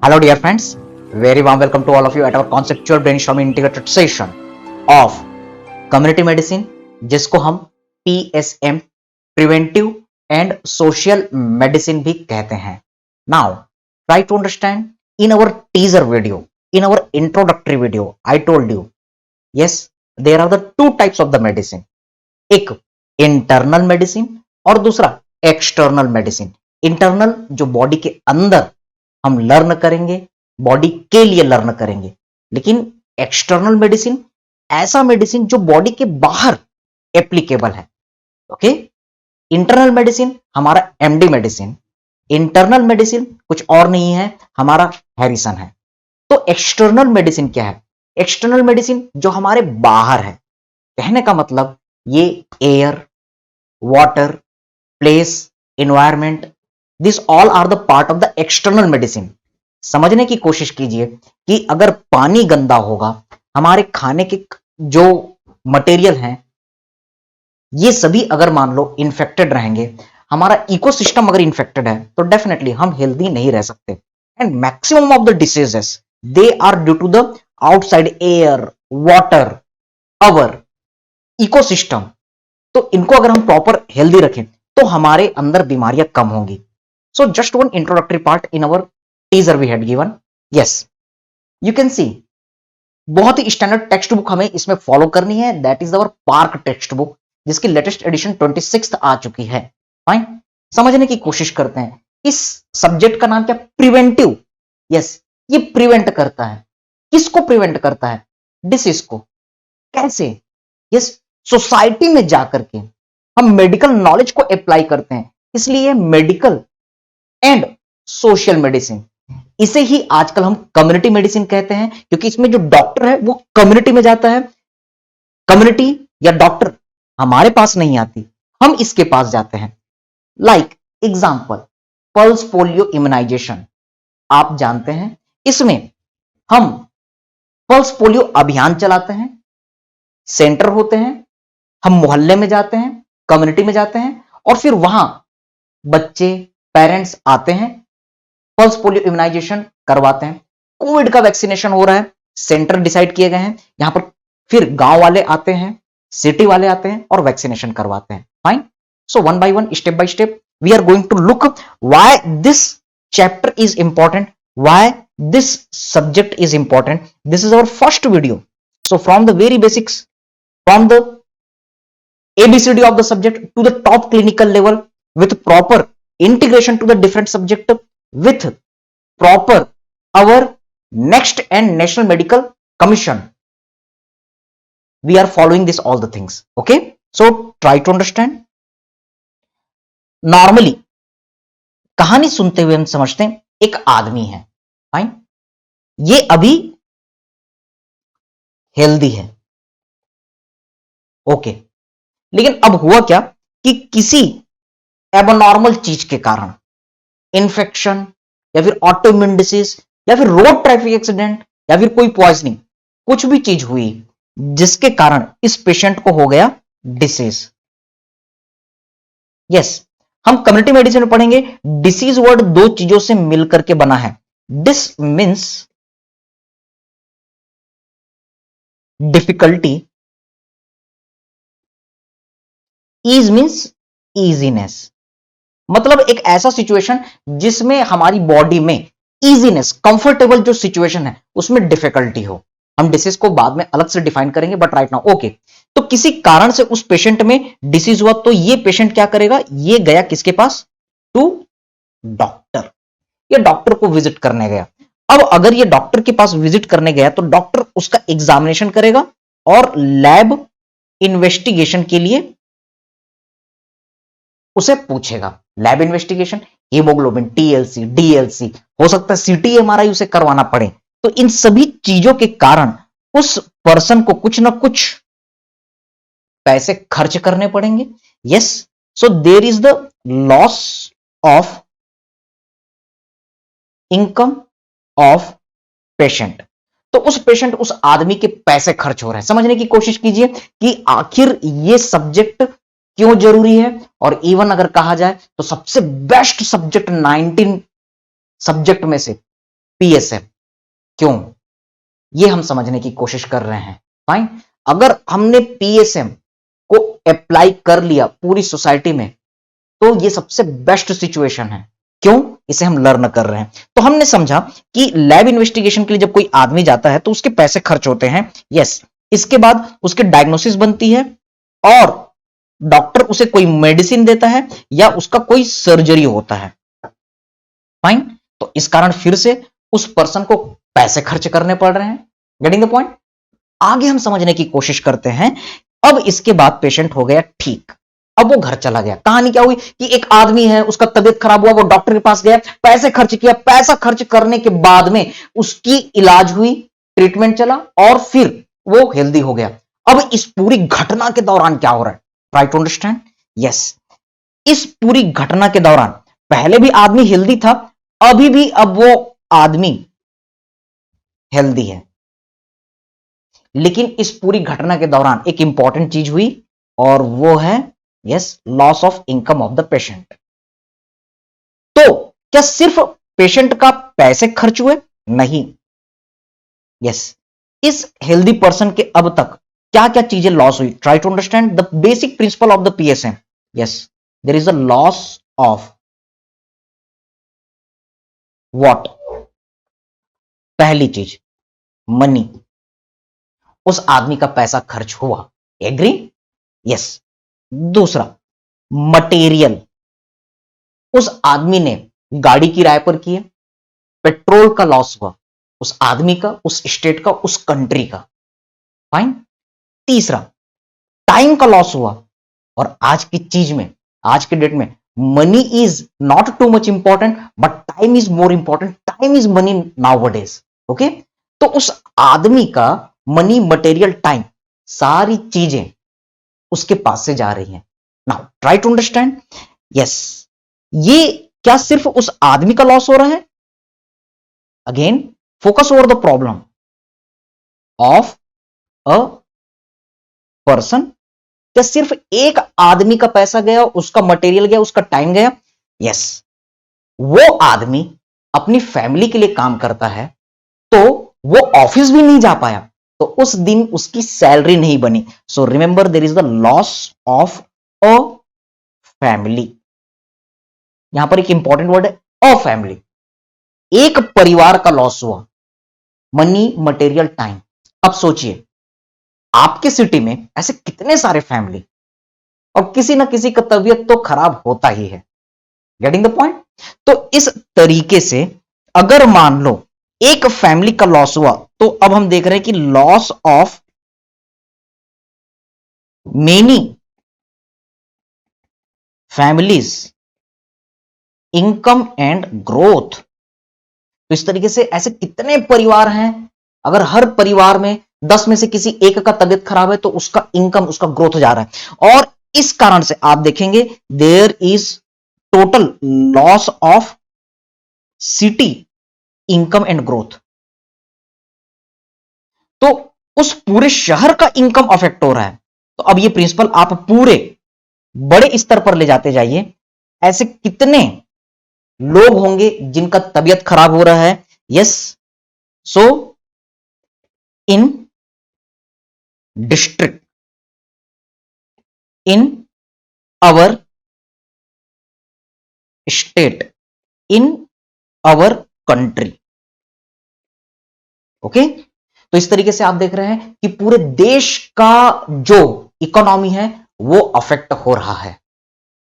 Hello, dear friends. Very warm welcome to all of you at our conceptual brainstorming integrated session of community medicine, जिसको हम PSM preventive and social medicine भी कहते हैं. Now, try to understand in our teaser video, in our introductory video, I told you, yes, there are the two types of the medicine. एक internal medicine और दूसरा external medicine. Internal जो body के अंदर हम लर्न करेंगे, body के लिए लर्न करेंगे, लेकिन एक्सटर्नल मेडिसिन ऐसा मेडिसिन जो बॉडी के बाहर एप्लीकेबल है. ओके, इंटरनल मेडिसिन हमारा एमडी मेडिसिन, इंटरनल मेडिसिन कुछ और नहीं है, हमारा हैरिसन है. तो एक्सटर्नल मेडिसिन क्या है? एक्सटर्नल मेडिसिन जो हमारे बाहर है. कहने का मतलब ये air, water, place, environment, this all are the part of the external medicine. समझने की कोशिश कीजिए कि अगर पानी गंदा होगा, हमारे खाने के जो मटेरियल हैं ये सभी अगर मान लो इन्फेक्टेड रहेंगे, हमारा इकोसिस्टम अगर इन्फेक्टेड है, तो डेफिनेटली हम हेल्दी नहीं रह सकते. And maximum of the diseases they are due to the outside air, water, our ecosystem. तो इनको अगर हम प्रॉपर हेल्दी रखें तो हमारे अंदर बीमारियां कम होंगी. So just one introductory part in our teaser we had given. Yes, you can see बहुत ही स्टैंडर्ड टेक्स्ट बुक हमें इसमें फॉलो करनी है. That is our park text book, जिसकी लेटेस्ट एडिशन 26 आ चुकी है. फाइन, समझने की कोशिश करते हैं. इस सब्जेक्ट का नाम क्या? प्रिवेंटिव. यस, ये प्रिवेंट करता है. किसको प्रिवेंट करता है? डिसीज को. कैसे? यस, सोसाइटी में जाकर के हम मेडिकल नॉलेज को अप्लाई करते हैं. इसलिए मेडिकल एंड सोशल मेडिसिन, इसे ही आजकल हम कम्युनिटी मेडिसिन कहते हैं, क्योंकि इसमें जो डॉक्टर है वो कम्युनिटी में जाता है. कम्युनिटी या डॉक्टर हमारे पास नहीं आती, हम इसके पास जाते हैं. Like example, pulse polio immunisation आप जानते हैं. इसमें हम पल्स पोलियो अभियान चलाते हैं. सेंटर होते हैं, हम मोहल्ले में जाते हैं, कम्युनिटी में जाते हैं, और फिर वहां बच्चे, पेरेंट्स आते हैं, पल्स पोलियो इम्यूनाइजेशन करवाते हैं. कोविड का वैक्सीनेशन हो रहा है, सेंटर डिसाइड किए गए हैं, यहां पर फिर गांव वाले आते हैं, सिटी वाले आते हैं और वैक्सीनेशन करवाते हैं. Fine, so one by one, step by step we are going to look why this chapter is important, why this subject is important. This is our first video. So from the very basics, from the ABCD of the subject to the top clinical level, with proper integration to the different subject, with proper our next and National Medical Commission, we are following this all the things. Okay, so try to understand. Normally कहानी सुनते हुए हम समझते हैं एक आदमी है. Fine, ये अभी हेल्दी है. ओके, लेकिन अब हुआ क्या कि किसी एबनॉर्मल चीज के कारण, इन्फेक्शन या फिर ऑटोइम्यून डिसीज या फिर रोड ट्रैफिक एक्सीडेंट या फिर कोई पॉइजनिंग, कुछ भी चीज हुई जिसके कारण इस पेशेंट को हो गया डिसीज. यस, हम कम्युनिटी मेडिसिन में पढ़ेंगे डिसीज वर्ड दो चीजों से मिलकर के बना है. Dis means difficulty, ease means easiness. मतलब एक ऐसा सिचुएशन जिसमें हमारी बॉडी में इजीनेस, कंफर्टेबल जो सिचुएशन है उसमें डिफिकल्टी हो. हम डिसीज को बाद में अलग से डिफाइन करेंगे, बट राइट नाउ ओके. तो किसी कारण से उस पेशेंट में डिसीज हुआ, तो ये पेशेंट क्या करेगा? ये गया किसके पास? To doctor. ये डॉक्टर को विजिट करने गया. अब अगर ये डॉक्टर के पास विजिट करने गया तो डॉक्टर उसका एग्जामिनेशन करेगा और लैब इन्वेस्टिगेशन के लिए उसे पूछेगा. Lab investigation, haemoglobin, TLC, DLC, हो सकता है सीटी एमआरआई उसे करवाना पड़े. तो इन सभी चीजों के कारण उस पर्सन को कुछ ना कुछ पैसे खर्च करने पड़ेंगे. Yes, so there is the loss of income of patient. तो उस पेशेंट, उस आदमी के पैसे खर्च हो रहे हैं. समझने की कोशिश कीजिए कि आखिर ये सब्जेक्ट क्यों जरूरी है. और इवन अगर कहा जाए तो सबसे बेस्ट सब्जेक्ट 19 सब्जेक्ट में से पीएसएम। क्यों, ये हम समझने की कोशिश कर रहे हैं। फाइन, अगर हमने पीएसएम को अप्लाई कर लिया पूरी सोसाइटी में तो ये सबसे बेस्ट सिचुएशन है। क्यों, इसे हम लर्न कर रहे हैं। तो हमने समझा कि लैब इन्वेस्टिगेशन के लिए जब कोई आदमी जाता है तो उसके पैसे खर्च होते हैं। यस, इसके बाद उसके डायग्नोसिस बनती है और डॉक्टर उसे कोई मेडिसिन देता है या उसका कोई सर्जरी होता है। फाइन, तो इस कारण फिर से उस पर्सन को पैसे खर्च करने पड़ रहे हैं। Getting the point. आगे हम समझने की कोशिश करते हैं। अब इसके बाद पेशेंट हो गया ठीक, अब वो घर चला गया। कहानी क्या हुई कि एक आदमी है, उसका तबीयत खराब हुआ, वो डॉक्टर के पास गया, पैसे खर्च किया, पैसा खर्च करने के बाद में उसकी इलाज हुई, ट्रीटमेंट चला और फिर वो हेल्दी हो गया। अब इस पूरी घटना के दौरान क्या हो रहा है, ट्राई टू अंडरस्टैंड। यस, इस पूरी घटना के दौरान पहले भी आदमी हेल्दी था, अभी भी अब वो आदमी हेल्दी है, लेकिन इस पूरी घटना के दौरान एक इंपॉर्टेंट चीज हुई और वो है yes, loss of income of the patient. तो क्या सिर्फ पेशेंट का पैसे खर्च हुए? नहीं। यस, इस हेल्दी पर्सन के अब तक क्या क्या चीजें लॉस हुई? Try to understand the basic principle of the PSM. Yes, there is a loss of what? पहली चीज मनी, उस आदमी का पैसा खर्च हुआ, एग्री? यस। दूसरा मटेरियल, उस आदमी ने गाड़ी किराए पर की है, पेट्रोल का लॉस हुआ, उस आदमी का, उस स्टेट का, उस कंट्री का। फाइन। तीसरा टाइम का लॉस हुआ, और आज की चीज में, आज के डेट में money is not too much important but time is more important. Time is money nowadays. Okay, तो उस आदमी का मनी, मटेरियल, टाइम, सारी चीजें उसके पास से जा रही हैं। Now try to understand. Yes, ये क्या सिर्फ उस आदमी का लॉस हो रहा है? Again focus over the problem of a person. क्या सिर्फ एक आदमी का पैसा गया, उसका मटेरियल गया, उसका टाइम गया? यस, वो आदमी अपनी फैमिली के लिए काम करता है तो वो ऑफिस भी नहीं जा पाया, तो उस दिन उसकी सैलरी नहीं बनी। So remember, there is the loss of a family. यहां पर एक इंपॉर्टेंट वर्ड है, अ फैमिली। एक परिवार का लॉस हुआ, मनी, मटेरियल, टाइम। अब सोचिए, आपके सिटी में ऐसे कितने सारे फैमिली, और किसी ना किसी का तबीयत तो खराब होता ही है। Getting the point. तो इस तरीके से अगर मान लो एक फैमिली का लॉस हुआ, तो अब हम देख रहे हैं कि loss of many families, income and growth. तो इस तरीके से ऐसे कितने परिवार हैं, अगर हर परिवार में 10 में से किसी एक का तबीयत खराब है तो उसका इनकम, उसका ग्रोथ जा रहा है। और इस कारण से आप देखेंगे there is total loss of city income and growth. तो उस पूरे शहर का इनकम अफेक्ट हो रहा है। तो अब ये प्रिंसिपल आप पूरे बड़े स्तर पर ले जाते जाइए, ऐसे कितने लोग होंगे जिनका तबीयत खराब हो रहा है? Yes, so in district, in our state, in our country. Okay, तो इस तरीके से आप देख रहे हैं कि पूरे देश का जो इकोनॉमी है वो अफेक्ट हो रहा है।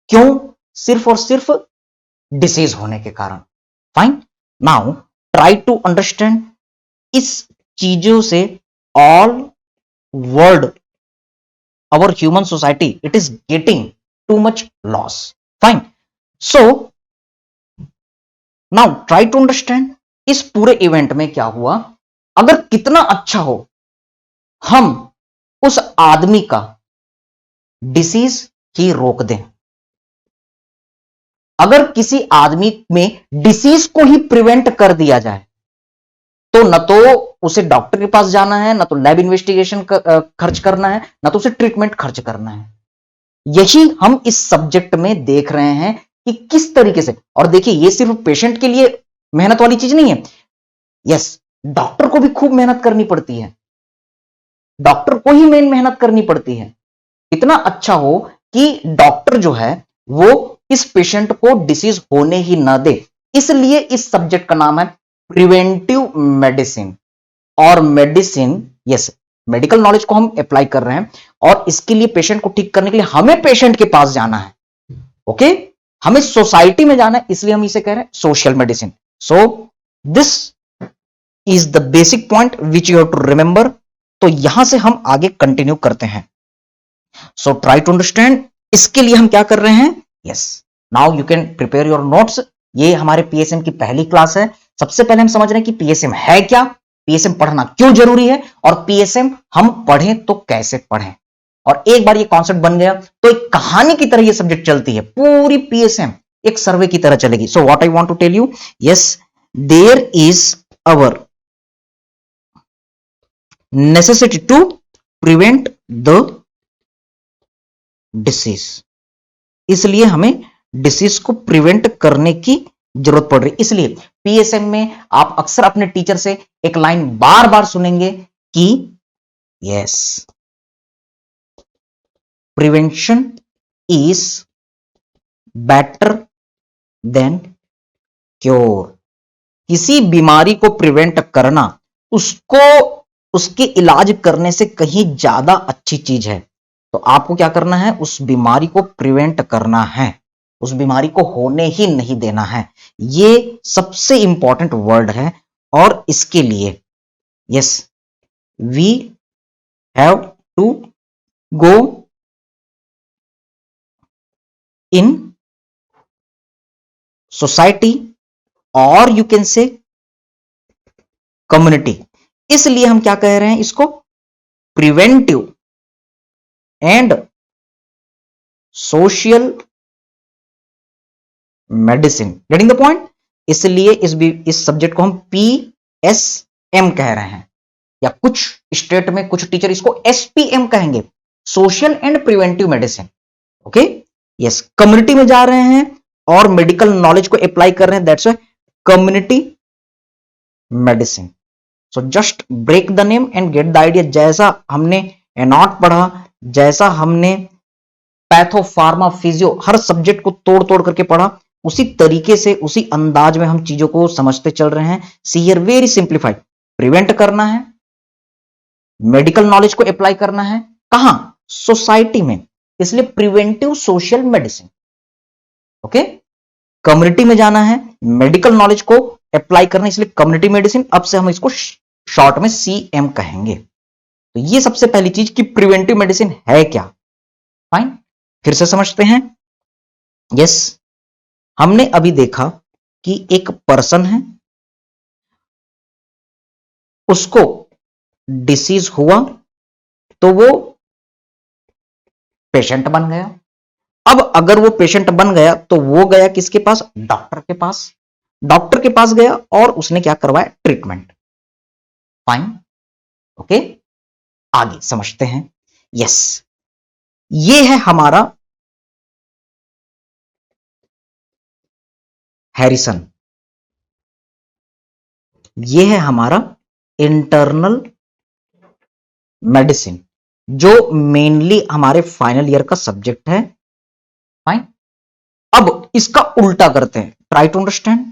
क्यों? सिर्फ और सिर्फ डिसीज होने के कारण। Fine, now try to understand. इस चीजों से all world, our human society, it is getting too much loss. Fine, so now try to understand इस पूरे इवेंट में क्या हुआ। अगर कितना अच्छा हो, हम उस आदमी का डिसीज ही रोक दें। अगर किसी आदमी में डिसीज को ही प्रिवेंट कर दिया जाए तो न तो उसे डॉक्टर के पास जाना है, न तो लैब इन्वेस्टिगेशन खर्च करना है, न तो उसे ट्रीटमेंट खर्च करना है। यही हम इस सब्जेक्ट में देख रहे हैं कि किस तरीके से। और देखिए, ये सिर्फ पेशेंट के लिए मेहनत वाली चीज नहीं है, यस, डॉक्टर को भी खूब मेहनत करनी पड़ती है, डॉक्टर को ही मेन मेहनत करनी पड़ती है। इतना अच्छा हो कि डॉक्टर जो है वो इस पेशेंट को डिसीज होने ही ना दे। इसलिए इस सब्जेक्ट का नाम है प्रिवेंटिव मेडिसिन। और मेडिसिन, यस, मेडिकल नॉलेज को हम अप्लाई कर रहे हैं और इसके लिए पेशेंट को ठीक करने के लिए हमें पेशेंट के पास जाना है। ओके, हमें सोसाइटी में जाना है, इसलिए हम इसे कह रहे हैं social medicine. So this is the basic point which you have to remember. तो यहां से हम आगे कंटिन्यू करते हैं। So try to understand. इसके लिए हम क्या कर रहे हैं? Yes, now you can prepare your notes. ये हमारे पीएसएम की पहली क्लास है। सबसे पहले हम समझ रहे हैं कि पीएसएम है क्या, पीएसएम पढ़ना क्यों जरूरी है, और पीएसएम हम पढ़ें तो कैसे पढ़ें। और एक बार ये कॉन्सेप्ट बन गया तो एक कहानी की तरह ये सब्जेक्ट चलती है। पूरी पीएसएम एक सर्वे की तरह चलेगी। So what I want to tell you, yes, there is our necessity to prevent the disease. इसलिए हमें डिसीज को प्रिवेंट करने की जरूरत पड़ रही। इसलिए पीएसएम में आप अक्सर अपने टीचर से एक लाइन बार बार सुनेंगे कि yes, prevention is better than cure. किसी बीमारी को प्रिवेंट करना उसको उसके इलाज करने से कहीं ज्यादा अच्छी चीज है। तो आपको क्या करना है? उस बीमारी को प्रिवेंट करना है, उस बीमारी को होने ही नहीं देना है। ये सबसे इंपॉर्टेंट वर्ड है। और इसके लिए yes, we have to go in society और यू कैन से कम्युनिटी। इसलिए हम क्या कह रहे हैं? इसको preventive and social medicine. Getting the point? इसलिए इस सब्जेक्ट को हम पीएसएम कह रहे हैं, या कुछ स्टेट में कुछ टीचर इसको एसपीएम कहेंगे, social and preventive medicine. Okay, yes, community में जा रहे हैं और मेडिकल नॉलेज को अप्लाई कर रहे हैं, that's community medicine. So just break the name and get the idea. जैसा हमने एनॉट पढ़ा, जैसा हमने पैथो, फार्मा, फिजियो, हर सब्जेक्ट को तोड़ तोड़ करके पढ़ा, उसी तरीके से उसी अंदाज में हम चीजों को समझते चल रहे हैं। See here, very simplified. Prevent करना है, मेडिकल नॉलेज को अप्लाई करना है, कहां? सोसाइटी में, इसलिए preventive social medicine. Okay, community में जाना है, मेडिकल नॉलेज को अप्लाई करना, इसलिए कम्युनिटी मेडिसिन। अब से हम इसको शॉर्ट में सीएम कहेंगे। तो ये सबसे पहली चीज कि प्रिवेंटिव मेडिसिन है क्या। फाइन, फिर से समझते हैं। यस, हमने अभी देखा कि एक पर्सन है, उसको डिसीज हुआ तो वो पेशेंट बन गया। अब अगर वो पेशेंट बन गया तो वो गया किसके पास? डॉक्टर के पास। डॉक्टर के पास गया और उसने क्या करवाया? ट्रीटमेंट। फाइन, ओके, आगे समझते हैं। यस, ये है हमारा हैरिसन, ये है हमारा इंटरनल मेडिसिन, जो मेनली हमारे फाइनल ईयर का सब्जेक्ट है। फाइन, अब इसका उल्टा करते हैं, ट्राई टू अंडरस्टैंड।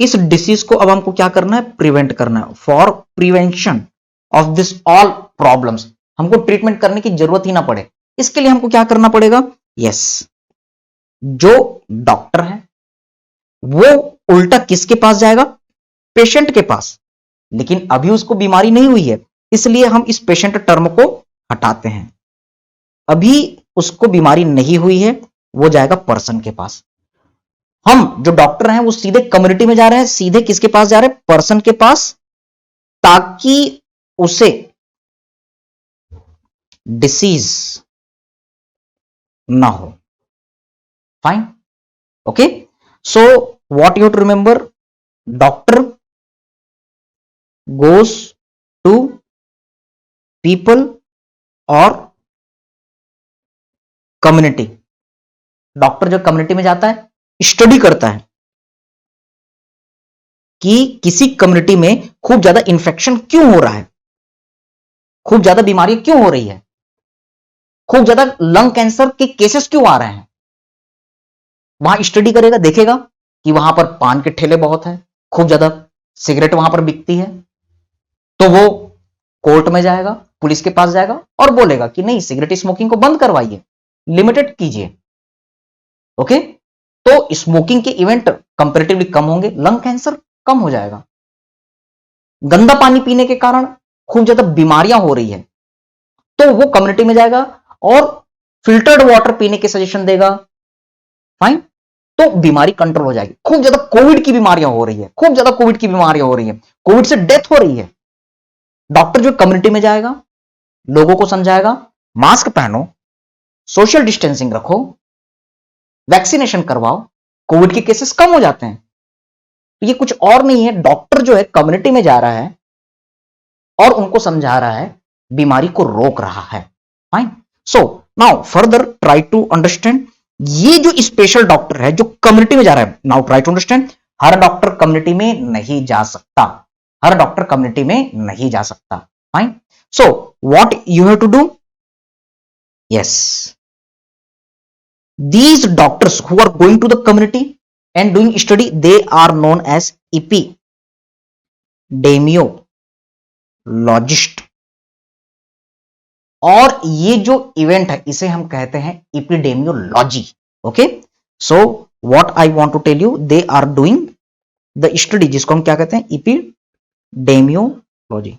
इस डिसीज को अब हमको क्या करना है? प्रिवेंट करना है। For prevention of this all problems, हमको ट्रीटमेंट करने की जरूरत ही ना पड़े, इसके लिए हमको क्या करना पड़ेगा? यस, जो डॉक्टर है वो उल्टा किसके पास जाएगा? पेशेंट के पास। लेकिन अभी उसको बीमारी नहीं हुई है, इसलिए हम इस पेशेंट टर्म को हटाते हैं। अभी उसको बीमारी नहीं हुई है, वो जाएगा पर्सन के पास। हम जो डॉक्टर हैं वो सीधे कम्युनिटी में जा रहे हैं, सीधे किसके पास जा रहे हैं? पर्सन के पास, ताकि उसे डिसीज ना हो। Fine, okay, so what you to remember, doctor goes to people और कम्युनिटी। डॉक्टर जब कम्युनिटी में जाता है, स्टडी करता है, कि किसी कम्युनिटी में खूब ज्यादा इंफेक्शन क्यों हो रहा है, खूब ज्यादा बीमारी क्यों हो रही है, खूब ज्यादा लंग कैंसर के केसेस क्यों आ रहे हैं। वहां स्टडी करेगा, देखेगा कि वहां पर पान के ठेले बहुत है, खूब ज्यादा सिगरेट वहां पर बिकती है, तो वो कोर्ट में जाएगा, पुलिस के पास जाएगा और बोलेगा कि नहीं, सिगरेट स्मोकिंग को बंद करवाइए, लिमिटेड कीजिए। ओके, तो स्मोकिंग के इवेंट कंपेरेटिवली कम होंगे, लंग कैंसर कम हो जाएगा। गंदा पानी पीने के कारण खूब ज्यादा बीमारियां हो रही है, तो वो कम्युनिटी में जाएगा और फिल्टर्ड वाटर पीने के सजेशन देगा। फाइन, तो बीमारी कंट्रोल हो जाएगी। खूब ज्यादा कोविड की बीमारियां हो रही है, खूब ज्यादा कोविड की बीमारियां हो रही है, कोविड से डेथ हो रही है, डॉक्टर जो कम्युनिटी में जाएगा, लोगों को समझाएगा, मास्क पहनो, सोशल डिस्टेंसिंग रखो, वैक्सीनेशन करवाओ, कोविड के केसेस कम हो जाते हैं। तो ये कुछ और नहीं है, डॉक्टर जो है कम्युनिटी में जा रहा है और उनको समझा रहा है, बीमारी को रोक रहा है। Fine, so now further try to understand, ये जो स्पेशल डॉक्टर है जो कम्युनिटी में जा रहा है, नाउ ट्राई टू अंडरस्टैंड, हर डॉक्टर कम्युनिटी में नहीं जा सकता, हर डॉक्टर कम्युनिटी में नहीं जा सकता। Fine, so what you have to do, yes, these doctors who are going to the community and doing study, they are known as epidemiologist, और ये जो इवेंट है इसे हम कहते हैं epidemiology. Okay, so what I want to tell you, they are doing the study, जिसको हम क्या कहते हैं, इपिडेमियोलॉजी।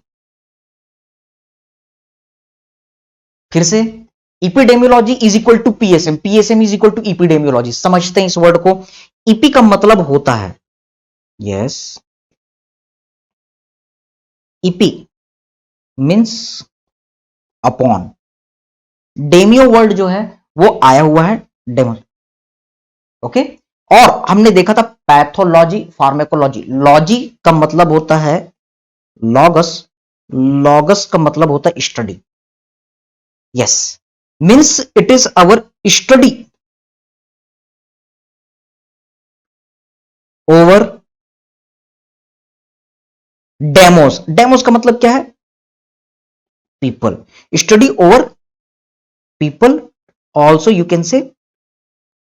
फिर से, epidemiology is equal to PSM, PSM is equal to epidemiology. समझते हैं इस वर्ड को, इपी का मतलब होता है, yes, epi means upon, demio word जो है वो आया हुआ है डेमो। ओके, और हमने देखा था पैथोलॉजी, फार्मेकोलॉजी, लॉजी का मतलब होता है लॉगस, लॉगस का मतलब होता है study. Yes, means it is our study over demos, demos का मतलब क्या है, people, study over people, also you can say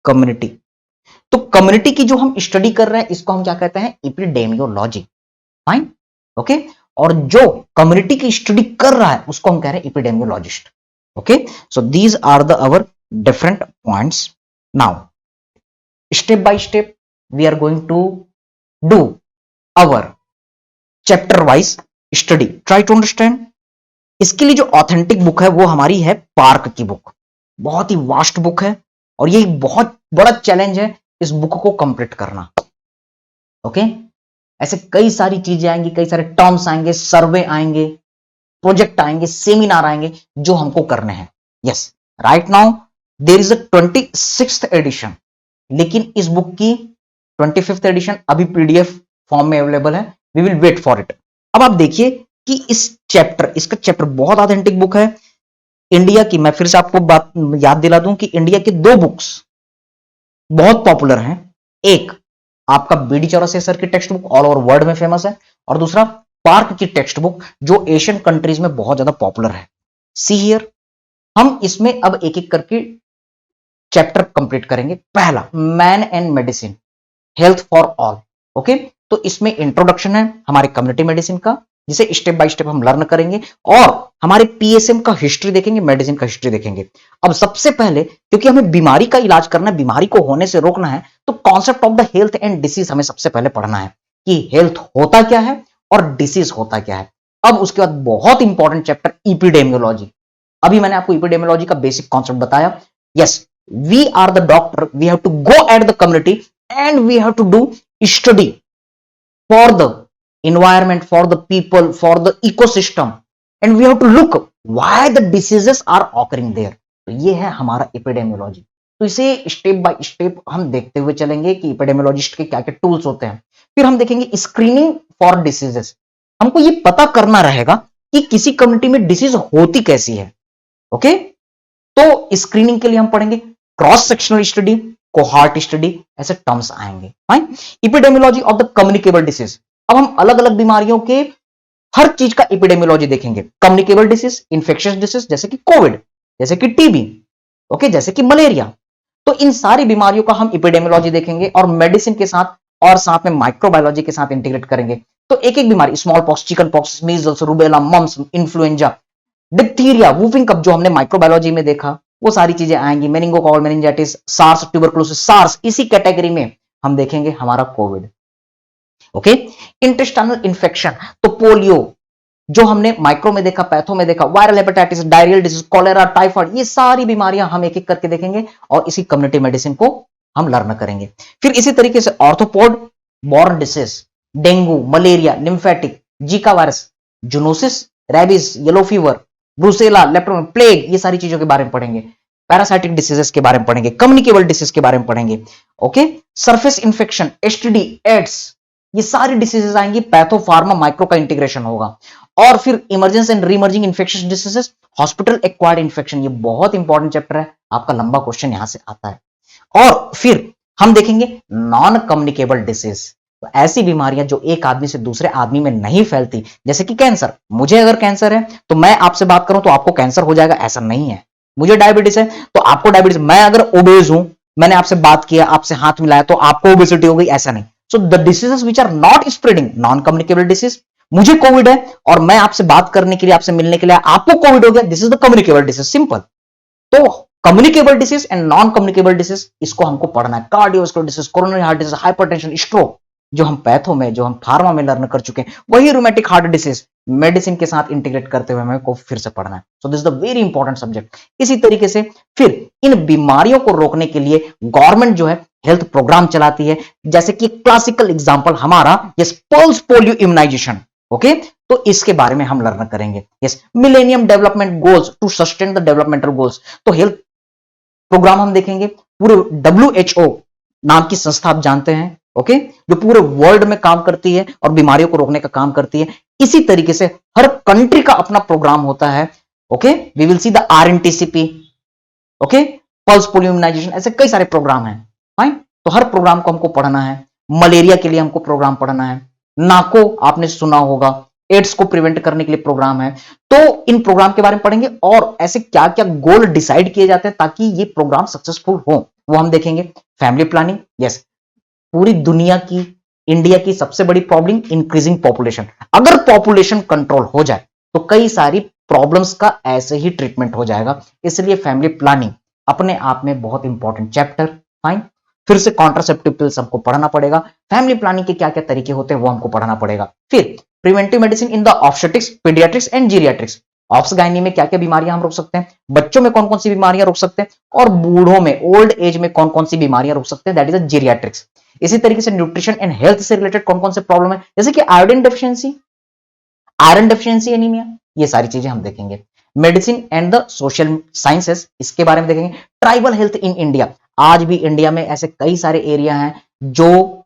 community. तो कम्युनिटी की जो हम स्टडी कर रहे हैं इसको हम क्या कहते हैं, इपिडेमियोलॉजी। फाइन, ओके, और जो कम्युनिटी की स्टडी कर रहा है उसको हम कह रहे हैं epidemiologist. Okay, so these are the our different points. Now step by step we are going to do our chapter wise study, try to understand. इसके लिए जो ऑथेंटिक बुक है वो हमारी है पार्क की बुक, बहुत ही वास्ट बुक है और ये बहुत बड़ा चैलेंज है इस बुक को कंप्लीट करना। ओके, ऐसे कई सारी चीजें आएंगी, कई सारे टर्म्स आएंगे, सर्वे आएंगे, प्रोजेक्ट आएंगे, सेमिनार आएंगे जो हमको करने हैं। Yes, right now there is a 26th edition, लेकिन इस बुक की 25th एडिशन अभी पीडीएफ फॉर्म में अवेलेबल है, we will wait for it. अब आप देखिए कि इसका चैप्टर बहुत ऑथेंटिक बुक है। इंडिया की, मैं फिर से आपको बात याद दिला दूं कि इंडिया की दो बुक्स बहुत पॉपुलर हैं, एक आपका बीडी चौरसिया सर की text book all over world में फेमस है, और दूसरा पार्क की टेक्स्ट बुक जो एशियन कंट्रीज में बहुत ज्यादा पॉपुलर है। सी हियर, हम इसमें अब एक एक करके चैप्टर कंप्लीट करेंगे। पहला, man and medicine, health for all. Okay, तो इसमें इंट्रोडक्शन है हमारे कम्युनिटी मेडिसिन का, जिसे स्टेप बाय स्टेप हम लर्न करेंगे, और हमारे पीएसएम का हिस्ट्री देखेंगे, मेडिसिन का हिस्ट्री देखेंगे। अब सबसे पहले, क्योंकि हमें बीमारी का इलाज करना है, बीमारी को होने से रोकना है, तो concept of the health and disease हमें सबसे पहले पढ़ना है कि हेल्थ होता क्या है और डिसीज होता क्या है। अब उसके बाद बहुत इंपॉर्टेंट चैप्टर इपिडेमियोलॉजी। अभी मैंने आपको इपिडेमियोलॉजी का बेसिक कॉन्सेप्ट बताया। Yes, we are the doctor, we have to go at the community and we have to do study for the environment, for the people, for the ecosystem, and we have to look why the diseases are occurring there. तो ये है हमारा epidemiology. तो इसे step by step हम देखते हुए चलेंगे कि एपिडेमियोलॉजिस्ट के क्या क्या टूल्स होते हैं। फिर हम देखेंगे स्क्रीनिंग फॉर डिसीजेस, हमको ये पता करना रहेगा कि किसी कम्युनिटी में डिसीज होती कैसी है। ओके, तो स्क्रीनिंग के लिए हम पढ़ेंगे cross sectional study, cohort study, ऐसे टर्म्स आएंगे। Fine, epidemiology of the communicable disease, अब हम अलग अलग बीमारियों के हर चीज का एपिडेमियोलॉजी देखेंगे। कम्युनिकेबल डिसीज, इन्फेक्शियस डिसीज जैसे कि कोविड, जैसे कि टीबी, ओके, जैसे कि मलेरिया। तो इन सारी बीमारियों का हम एपिडेमियोलॉजी देखेंगे और मेडिसिन के साथ और साथ में माइक्रोबायोलॉजी के साथ इंटीग्रेट करेंगे। तो एक एक बीमारी, small pox, chicken pox, measles, rubella, mumps, influenza, diphtheria, whooping cough जो हमने माइक्रोबायोलॉजी में देखा, वो सारी चीजें आएंगी। Meningococcal meningitis, SARS, tuberculosis, SARS, इसी कैटेगरी में हम देखेंगे हमारा कोविड। ओके, इंटेस्टाइनल इन्फेक्शन, तो पोलियो जो हमने माइक्रो में देखा, पैथो में देखा, viral hepatitis, diarrhoeal disease, cholera, typhoid, ये सारी बीमारियां हम एक एक करके देखेंगे और इसी कम्युनिटी मेडिसिन को हम लर्न करेंगे। फिर इसी तरीके से arthropod borne disease, dengue, malaria, lymphatic, Zika virus, zoonosis, rabies, yellow fever, brucella, lepto, plague, ये सारी चीजों के बारे में पढ़ेंगे। पैरासाइटिक डिसीजेस के बारे में पढ़ेंगे, कम्युनिकेबल डिसीज के बारे में पढ़ेंगे। Okay, surface infection, STD, AIDS, ये सारी डिसीजेस आएंगी, पैथो, फार्मा, माइक्रो का इंटीग्रेशन होगा। और फिर emergence and reemerging infectious diseases, hospital acquired infection, ये बहुत इंपॉर्टेंट चैप्टर है, आपका लंबा क्वेश्चन यहां से आता है। और फिर हम देखेंगे नॉन कम्युनिकेबल डिसीज, तो ऐसी बीमारियां जो एक आदमी से दूसरे आदमी में नहीं फैलती, जैसे कि कैंसर। मुझे अगर कैंसर है तो मैं आपसे बात करूं तो आपको कैंसर हो जाएगा, ऐसा नहीं है। मुझे डायबिटीज है तो आपको डायबिटीज, मैं अगर ओबेज हूं, मैंने आपसे बात किया, आपसे हाथ मिलाया तो आपको ओबेसिटी हो गई, ऐसा नहीं। So the diseases which are not spreading, non communicable disease. मुझे कोविड है और मैं आपसे बात करने के लिए, आपसे मिलने के लिए, आपको कोविड हो गया, this is the communicable disease, simple. तो communicable disease and non communicable disease, इसको हमको पढ़ना है। Cardiovascular disease, coronary heart disease, hypertension, stroke, जो हम पैथो में, जो हम फार्मा में लर्न कर चुके हैं, वही रूमेटिक हार्ट डिसीज मेडिसिन के साथ इंटीग्रेट करते हुए हमें को फिर से पढ़ना है। सो this is the very important subject. इसी तरीके से फिर इन बीमारियों को रोकने के लिए गवर्नमेंट जो है हेल्थ प्रोग्राम चलाती है, जैसे कि क्लासिकल एग्जांपल हमारा yes pulse polio immunisation. Okay, तो इसके बारे में हम लर्न करेंगे। Yes, millennium development goals to sustain the developmental goals, तो हेल्थ प्रोग्राम हम देखेंगे। पूरे WHO नाम की संस्था आप जानते हैं, ओके, जो पूरे वर्ल्ड में काम करती है और बीमारियों को रोकने का काम करती है। इसी तरीके से हर कंट्री का अपना प्रोग्राम होता है। Okay, we will see the RNTCP, okay, pulse polio immunisation, ऐसे कई सारे प्रोग्राम हैं। फाइन, तो हर प्रोग्राम को हमको पढ़ना है। मलेरिया के लिए हमको प्रोग्राम पढ़ना है, नाको आपने सुना होगा, एड्स को प्रिवेंट करने के लिए प्रोग्राम है। तो इन प्रोग्राम के बारे में पढ़ेंगे और ऐसे क्या क्या गोल डिसाइड किए जाते हैं ताकि ये प्रोग्राम सक्सेसफुल हो, वो हम देखेंगे। फैमिली प्लानिंग, यस, पूरी दुनिया की, इंडिया की सबसे बड़ी प्रॉब्लम इंक्रीजिंग पॉपुलेशन। अगर पॉपुलेशन कंट्रोल हो जाए तो कई सारी प्रॉब्लम्स का ऐसे ही ट्रीटमेंट हो जाएगा, इसलिए फैमिली प्लानिंग अपने आप में बहुत इंपॉर्टेंट चैप्टर। फाइन, फिर से कॉन्ट्रासेप्टिव पिल्स हमको पढ़ना पड़ेगा, फैमिली प्लानिंग के क्या क्या तरीके होते हैं वो हमको पढ़ना पड़ेगा। फिर preventive medicine in the obstetrics, paediatrics and geriatrics, obs gynae में क्या क्या बीमारियां हम रोक सकते हैं, बच्चों में कौन कौन सी बीमारियां रोक सकते हैं, और बूढ़ों में, ओल्ड एज में कौन कौन सी बीमारियां रोक सकते हैं, दैट इज अ जीरियाट्रिक्स। इसी तरीके से न्यूट्रिशन एंड हेल्थ से रिलेटेड कौन कौन से प्रॉब्लम है, जैसे कि iodine deficiency, iron deficiency, anaemia, ये सारी चीजें हम देखेंगे। Medicine and the social sciences, इसके बारे में देखेंगे। ट्राइबल हेल्थ इन इंडिया, आज भी इंडिया में ऐसे कई सारे एरिया हैं जो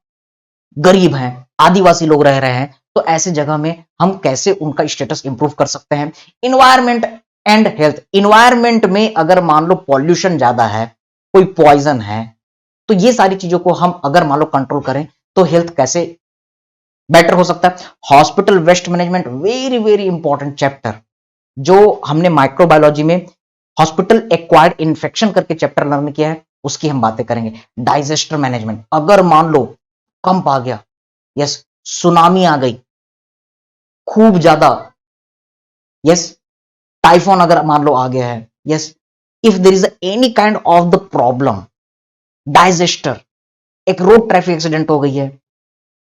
गरीब हैं, आदिवासी लोग रह रहे हैं, तो ऐसे जगह में हम कैसे उनका स्टेटस इंप्रूव कर सकते हैं। इन्वायरमेंट एंड हेल्थ, इन्वायरमेंट में अगर मान लो पॉल्यूशन ज्यादा है, कोई पॉइजन है, तो ये सारी चीजों को हम अगर मान लो कंट्रोल करें तो हेल्थ कैसे बेटर हो सकता है। Hospital waste management, very very important chapter, जो हमने माइक्रोबायोलॉजी में हॉस्पिटल एक्वायर्ड इन्फेक्शन करके चैप्टर लर्न किया है, उसकी हम बातें करेंगे। डाइजेस्टर मैनेजमेंट, अगर मान लो कंप आ गया, यस, सुनामी आ गई खूब ज्यादा, यस, टाइफोन अगर मान लो आ गया है, yes, if there is any kind of the problem, digester, एक रोड ट्रैफिक एक्सीडेंट हो गई है,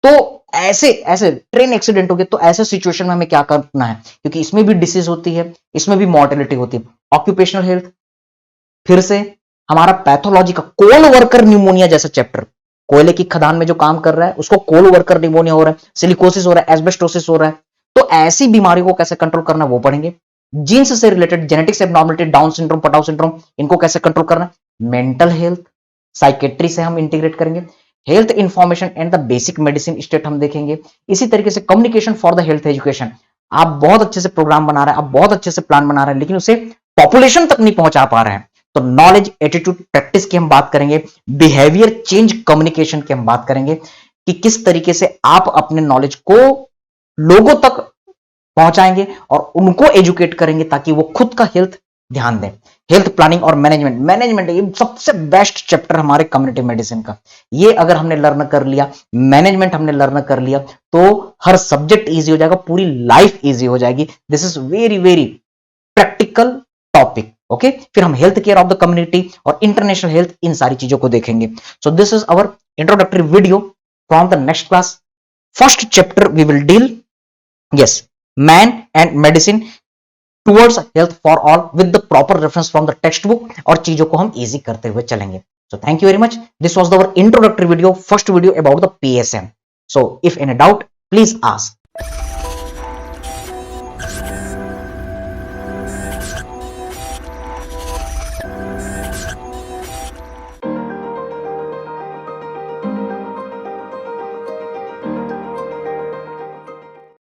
तो ऐसे ऐसे ट्रेन एक्सीडेंट हो गया, तो ऐसे सिचुएशन में हमें क्या करना है, क्योंकि इसमें भी डिसीज होती है, इसमें भी मॉर्टेलिटी होती है। ऑक्यूपेशनल हेल्थ, फिर से हमारा पैथोलॉजी का कोल वर्कर न्यूमोनिया जैसा चैप्टर, कोयले की खदान में जो काम कर रहा है उसको कोल वर्कर न्यूमोनिया हो रहा है, सिलिकोसिस हो रहा है, एस्बेस्टोसिस हो रहा है, तो ऐसी बीमारियों को कैसे कंट्रोल करना वो पढ़ेंगे। जीन्स से related, genetics abnormality, down syndrome, Patau syndrome, इनको कैसे कंट्रोल करना। मेंटल हेल्थ, साइकेट्री से हम इंटीग्रेट करेंगे। Health information and the basic medicine state हम देखेंगे। इसी तरीके से communication for the health education, आप बहुत अच्छे से प्रोग्राम बना रहे हैं, आप बहुत अच्छे से प्लान बना रहे हैं, लेकिन उसे पॉपुलेशन तक नहीं पहुंचा पा रहे हैं, तो नॉलेज, एटीट्यूड, प्रैक्टिस की हम बात करेंगे। बिहेवियर चेंज कम्युनिकेशन की हम बात करेंगे। कि किस तरीके से आप अपने नॉलेज को लोगों तक पहुंचाएंगे और उनको एजुकेट करेंगे ताकि वो खुद का हेल्थ ध्यान दें। हेल्थ प्लानिंग और मैनेजमेंट ये सबसे बेस्ट चैप्टर हमारे कम्युनिटी मेडिसिन का। ये अगर हमने लर्न कर लिया, मैनेजमेंट हमने लर्न कर लिया, तो हर सब्जेक्ट इजी हो जाएगा, पूरी लाइफ इजी हो जाएगी। This is very very practical topic. Okay, फिर हम health care of the community और इंटरनेशनल हेल्थ, इन सारी चीजों को देखेंगे। So this is our introductory video from the next class. First chapter we will deal, yes, man and medicine towards health for all with the proper reference from the textbook, और चीजों को हम easy करते हुए चलेंगे। So thank you very much. This was our introductory video, first video about the PSM. So if any doubt, please ask.